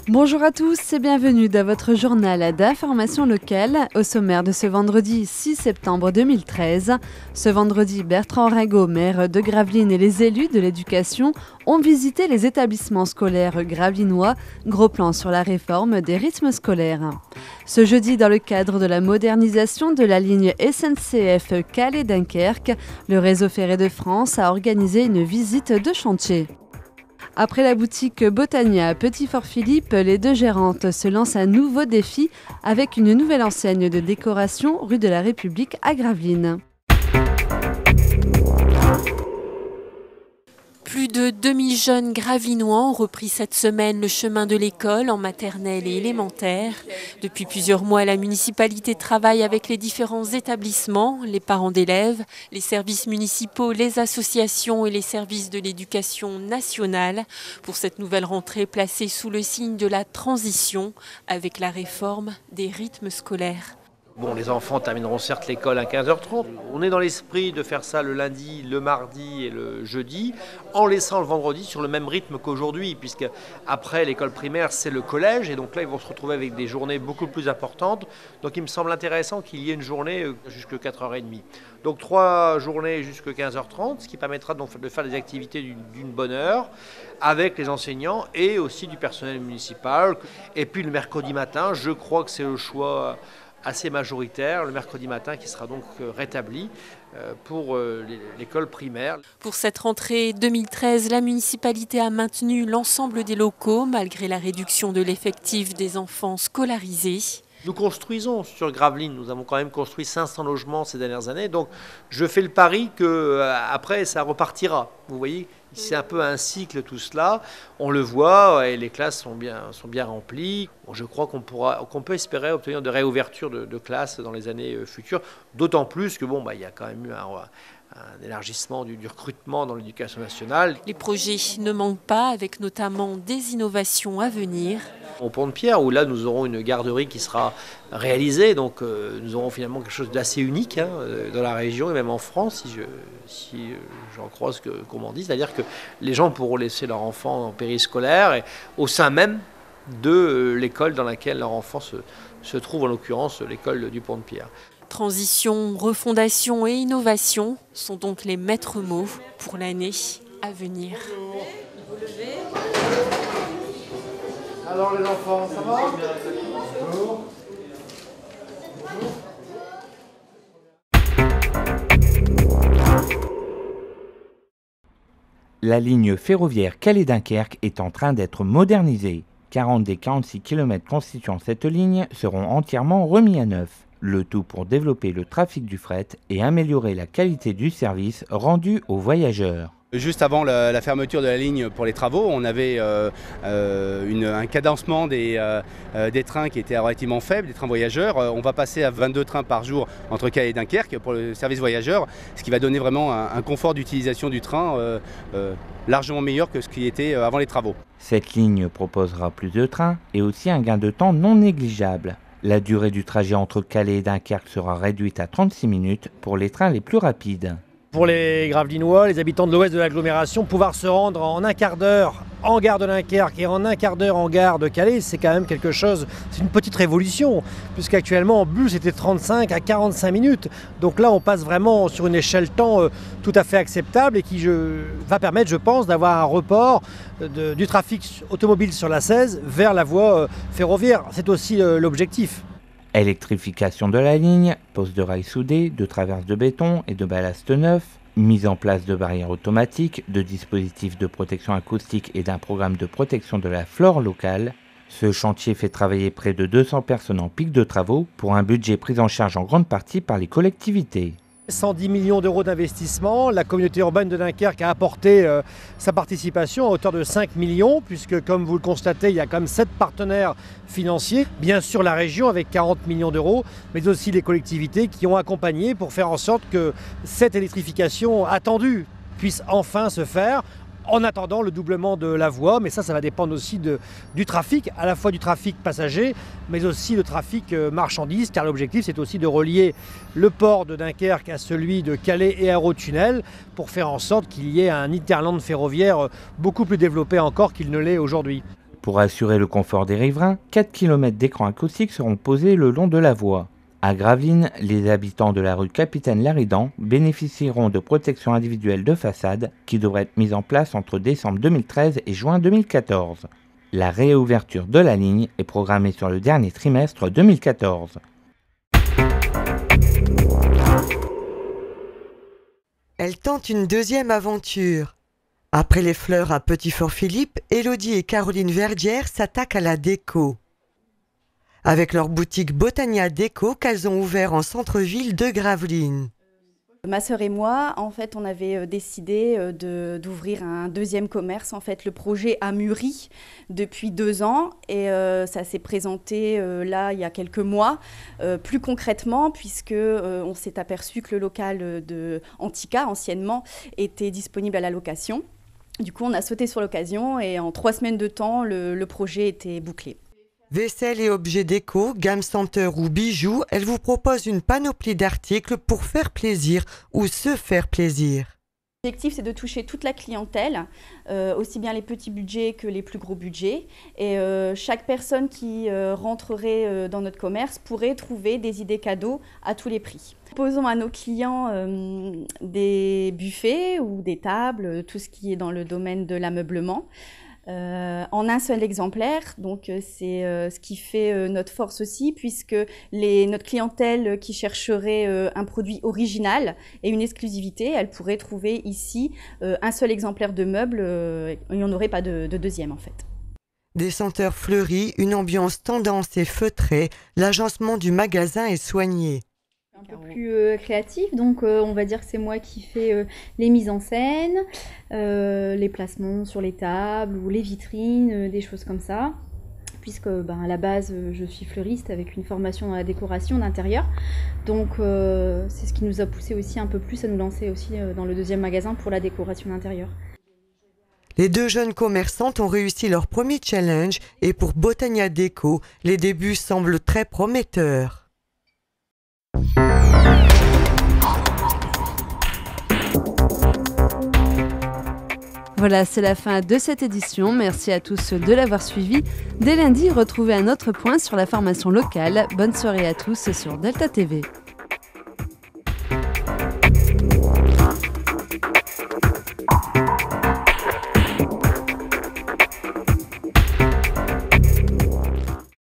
Bonjour à tous et bienvenue dans votre journal d'information locale. Au sommaire de ce vendredi 6 septembre 2013. Ce vendredi, Bertrand Rago, maire de Gravelines, et les élus de l'éducation ont visité les établissements scolaires gravelinois. Gros plan sur la réforme des rythmes scolaires. Ce jeudi, dans le cadre de la modernisation de la ligne SNCF Calais-Dunkerque, le réseau ferré de France a organisé une visite de chantier. Après la boutique Botania à Petit-Fort-Philippe, les deux gérantes se lancent un nouveau défi avec une nouvelle enseigne de décoration rue de la République à Gravelines. Plus de 2000 jeunes gravelinois ont repris cette semaine le chemin de l'école en maternelle et élémentaire. Depuis plusieurs mois, la municipalité travaille avec les différents établissements, les parents d'élèves, les services municipaux, les associations et les services de l'éducation nationale pour cette nouvelle rentrée placée sous le signe de la transition avec la réforme des rythmes scolaires. Bon, les enfants termineront certes l'école à 15h30. On est dans l'esprit de faire ça le lundi, le mardi et le jeudi, en laissant le vendredi sur le même rythme qu'aujourd'hui, puisque après l'école primaire, c'est le collège, et donc là, ils vont se retrouver avec des journées beaucoup plus importantes. Donc il me semble intéressant qu'il y ait une journée jusqu'à 4h30. Donc 3 journées jusqu'à 15h30, ce qui permettra donc de faire des activités d'une bonne heure, avec les enseignants et aussi du personnel municipal. Et puis le mercredi matin, je crois que c'est le choix assez majoritaire, le mercredi matin qui sera donc rétabli pour l'école primaire. Pour cette rentrée 2013, la municipalité a maintenu l'ensemble des locaux malgré la réduction de l'effectif des enfants scolarisés. Nous construisons sur Gravelines, nous avons quand même construit 500 logements ces dernières années, donc je fais le pari qu'après ça repartira. Vous voyez, c'est un peu un cycle tout cela, on le voit et les classes sont bien remplies. Bon, je crois qu'on peut espérer obtenir de réouverture de classes dans les années futures, d'autant plus que il y a quand même eu un élargissement du recrutement dans l'éducation nationale. Les projets ne manquent pas, avec notamment des innovations à venir. Au Pont-de-Pierre, où là nous aurons une garderie qui sera réalisée, donc nous aurons finalement quelque chose d'assez unique dans la région et même en France, si j'en crois qu'on m'en dit, c'est-à-dire que les gens pourront laisser leur enfant en périscolaire et au sein même de l'école dans laquelle leur enfant se trouve, en l'occurrence l'école du Pont-de-Pierre. Transition, refondation et innovation sont donc les maîtres mots pour l'année à venir. Alors les enfants, ça va? Bonjour. La ligne ferroviaire Calais-Dunkerque est en train d'être modernisée. 40 des 46 km constituant cette ligne seront entièrement remis à neuf. Le tout pour développer le trafic du fret et améliorer la qualité du service rendu aux voyageurs. Juste avant la fermeture de la ligne pour les travaux, on avait un cadencement des trains qui était relativement faible, des trains voyageurs. On va passer à 22 trains par jour entre Calais et Dunkerque pour le service voyageur, ce qui va donner vraiment un confort d'utilisation du train largement meilleur que ce qui était avant les travaux. Cette ligne proposera plus de trains et aussi un gain de temps non négligeable. La durée du trajet entre Calais et Dunkerque sera réduite à 36 minutes pour les trains les plus rapides. Pour les Gravelinois, les habitants de l'ouest de l'agglomération, pouvoir se rendre en un quart d'heure en gare de Dunkerque et en un quart d'heure en gare de Calais, c'est quand même quelque chose, c'est une petite révolution, puisqu'actuellement en bus c'était 35 à 45 minutes. Donc là on passe vraiment sur une échelle temps tout à fait acceptable et qui va permettre, je pense, d'avoir un report du trafic automobile sur la 16 vers la voie ferroviaire. C'est aussi l'objectif. Électrification de la ligne, pose de rails soudés, de traverses de béton et de ballast neuf, mise en place de barrières automatiques, de dispositifs de protection acoustique et d'un programme de protection de la flore locale. Ce chantier fait travailler près de 200 personnes en pic de travaux pour un budget pris en charge en grande partie par les collectivités. 110 millions d'euros d'investissement. La communauté urbaine de Dunkerque a apporté sa participation à hauteur de 5 millions, puisque comme vous le constatez, il y a quand même 7 partenaires financiers. Bien sûr la région avec 40 millions d'euros, mais aussi les collectivités qui ont accompagné pour faire en sorte que cette électrification attendue puisse enfin se faire en attendant le doublement de la voie. Mais ça va dépendre aussi du trafic, à la fois du trafic passager, mais aussi le trafic marchandises, car l'objectif c'est aussi de relier le port de Dunkerque à celui de Calais et Eurotunnel pour faire en sorte qu'il y ait un hinterland ferroviaire beaucoup plus développé encore qu'il ne l'est aujourd'hui. Pour assurer le confort des riverains, 4 km d'écrans acoustiques seront posés le long de la voie. À Gravelines, les habitants de la rue Capitaine Laridan bénéficieront de protections individuelles de façade qui devraient être mises en place entre décembre 2013 et juin 2014. La réouverture de la ligne est programmée sur le dernier trimestre 2014. Elle tente une deuxième aventure. Après les fleurs à Petit-Fort-Philippe, Élodie et Caroline Verdière s'attaquent à la déco. Avec leur boutique Botania Déco qu'elles ont ouvert en centre-ville de Gravelines. Ma sœur et moi, en fait, on avait décidé d'ouvrir un deuxième commerce. En fait, le projet a mûri depuis 2 ans et ça s'est présenté là il y a quelques mois. Plus concrètement, puisque on s'est aperçu que le local de Antica, anciennement, était disponible à la location. Du coup, on a sauté sur l'occasion et en 3 semaines de temps, le projet était bouclé. Vaisselle et objets déco, gamme senteur ou bijoux, elle vous propose une panoplie d'articles pour faire plaisir ou se faire plaisir. L'objectif, c'est de toucher toute la clientèle, aussi bien les petits budgets que les plus gros budgets. Et chaque personne qui rentrerait dans notre commerce pourrait trouver des idées cadeaux à tous les prix. Nous proposons à nos clients des buffets ou des tables, tout ce qui est dans le domaine de l'ameublement. En un seul exemplaire, donc c'est ce qui fait notre force aussi, puisque notre clientèle qui chercherait un produit original et une exclusivité, elle pourrait trouver ici un seul exemplaire de meuble, il n'y en aurait pas de deuxième en fait. Des senteurs fleuries, une ambiance tendance et feutrée, l'agencement du magasin est soigné. Un peu plus créatif, donc on va dire que c'est moi qui fais les mises en scène, les placements sur les tables ou les vitrines, des choses comme ça, puisque à la base je suis fleuriste avec une formation dans la décoration d'intérieur, donc c'est ce qui nous a poussé aussi un peu plus à nous lancer aussi dans le deuxième magasin pour la décoration d'intérieur. Les 2 jeunes commerçantes ont réussi leur premier challenge et pour Botania Déco, les débuts semblent très prometteurs. Voilà, c'est la fin de cette édition. Merci à tous de l'avoir suivi. Dès lundi, retrouvez un autre point sur la formation locale. Bonne soirée à tous sur Delta TV.